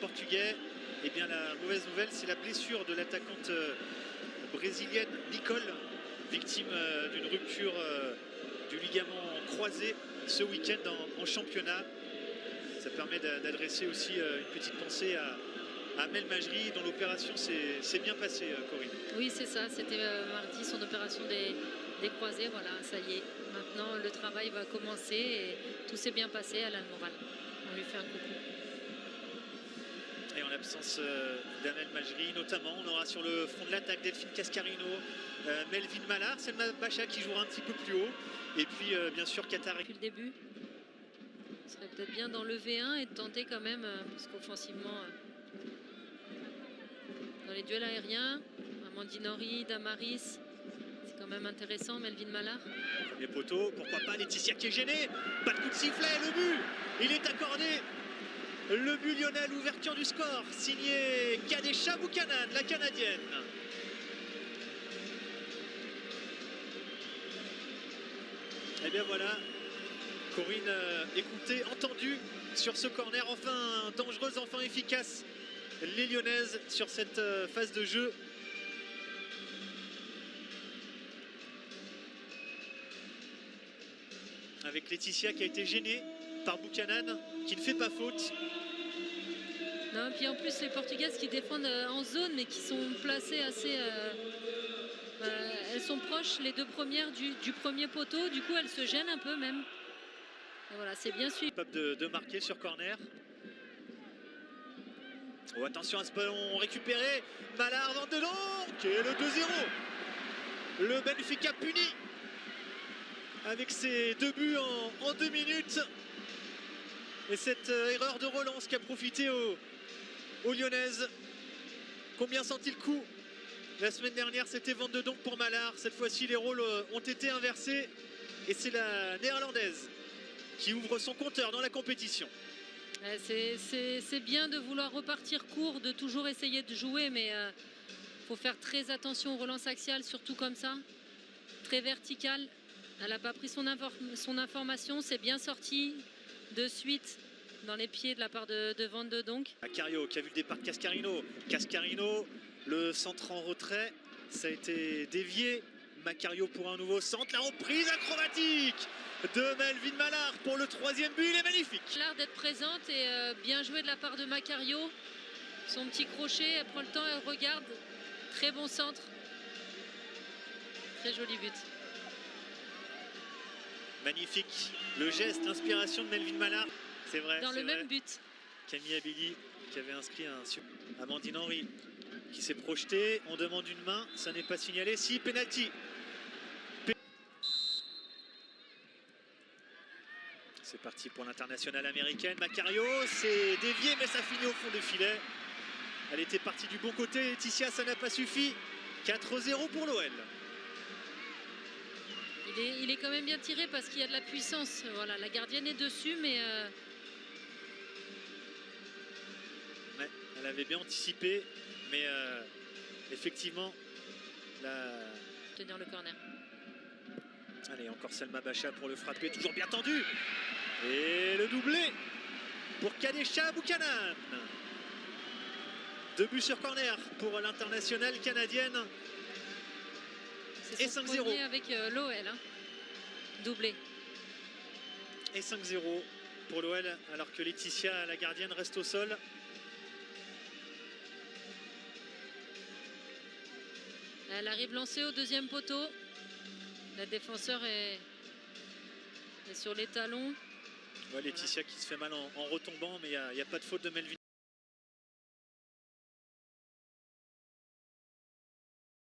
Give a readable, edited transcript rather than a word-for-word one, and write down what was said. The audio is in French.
Portugais. Et bien la mauvaise nouvelle, c'est la blessure de l'attaquante brésilienne Nicole, victime d'une rupture du ligament croisé ce week-end en championnat. Ça permet d'adresser aussi une petite pensée à Amel Majri, dont l'opération s'est bien passée, Corinne. Oui, c'est ça, c'était mardi son opération des croisés. Voilà, ça y est, maintenant le travail va commencer et tout s'est bien passé. Elle a le moral, on lui fait un coucou. Et en l'absence d'Amel Majri notamment, on aura sur le front de l'attaque Delphine Cascarino, Melvin Malard, Selma Bacha qui jouera un petit peu plus haut, et puis bien sûr Qatar. Depuis le début, ce serait peut-être bien d'enlever un et de tenter quand même, parce qu'offensivement, dans les duels aériens, Amandine Henry, Damaris, c'est quand même intéressant. Melvin Malard. Les poteaux, pourquoi pas Laetitia qui est gênée, pas de coup de sifflet, le but, il est accordé. Le but lyonnais, l'ouverture du score, signé Kadesha Buchanan, la Canadienne. Et bien voilà, Corinne, écoutée, entendue sur ce corner, enfin dangereuse, enfin efficace. Les Lyonnaises sur cette phase de jeu. Avec Laetitia qui a été gênée par Buchanan, qui ne fait pas faute. Non, puis en plus les Portugaises qui défendent en zone mais qui sont placées assez... elles sont proches, les deux premières du premier poteau, du coup elles se gênent un peu même. Et voilà, c'est bien suivi. Capable de marquer sur corner. Oh, attention à ce ballon récupéré. Malard dans dedans, qui est le 2-0. Le Benfica puni avec ses deux buts en 2 minutes. Et cette erreur de relance qui a profité aux Lyonnaises. Combien sont-ils le coup? La semaine dernière, c'était Van de Donk pour Malard. Cette fois-ci, les rôles ont été inversés. Et c'est la néerlandaise qui ouvre son compteur dans la compétition. C'est bien de vouloir repartir court, de toujours essayer de jouer, mais faut faire très attention aux relances axiales, surtout comme ça. Très verticale. Elle n'a pas pris son information, c'est bien sorti de suite dans les pieds de la part de Van de Donk. Macario qui a vu le départ de Cascarino. Cascarino, le centre en retrait, ça a été dévié. Macario pour un nouveau centre, la reprise acrobatique de Melvin Malard pour le 3e but, il est magnifique. Elle a l'air d'être présente et bien joué de la part de Macario. Son petit crochet, elle prend le temps, elle regarde. Très bon centre. Très joli but. Magnifique, le geste, l'inspiration de Melvin Malard. C'est vrai. Dans le même but. Camille Abili qui avait inscrit un sur Amandine Henry qui s'est projetée. On demande une main, ça n'est pas signalé. Si, penalty. C'est parti pour l'internationale américaine. Macario, c'est dévié, mais ça finit au fond du filet. Elle était partie du bon côté. Laetitia, ça n'a pas suffi. 4-0 pour l'OL. Il est quand même bien tiré parce qu'il y a de la puissance. Voilà, la gardienne est dessus, mais... Ouais, elle avait bien anticipé, mais effectivement, tenir le corner. Allez, encore Selma Bacha pour le frapper, toujours bien tendu. Et le doublé pour Kadesha Buchanan. 2 buts sur corner pour l'internationale canadienne. Et 5-0 avec l'OL, hein. Doublé. Et 5-0 pour l'OL, alors que Laetitia, la gardienne, reste au sol. Elle arrive lancée au 2e poteau. La défenseur est sur les talons. Ouais, Laetitia qui se fait mal en retombant, mais il n'y a pas de faute de Melvin.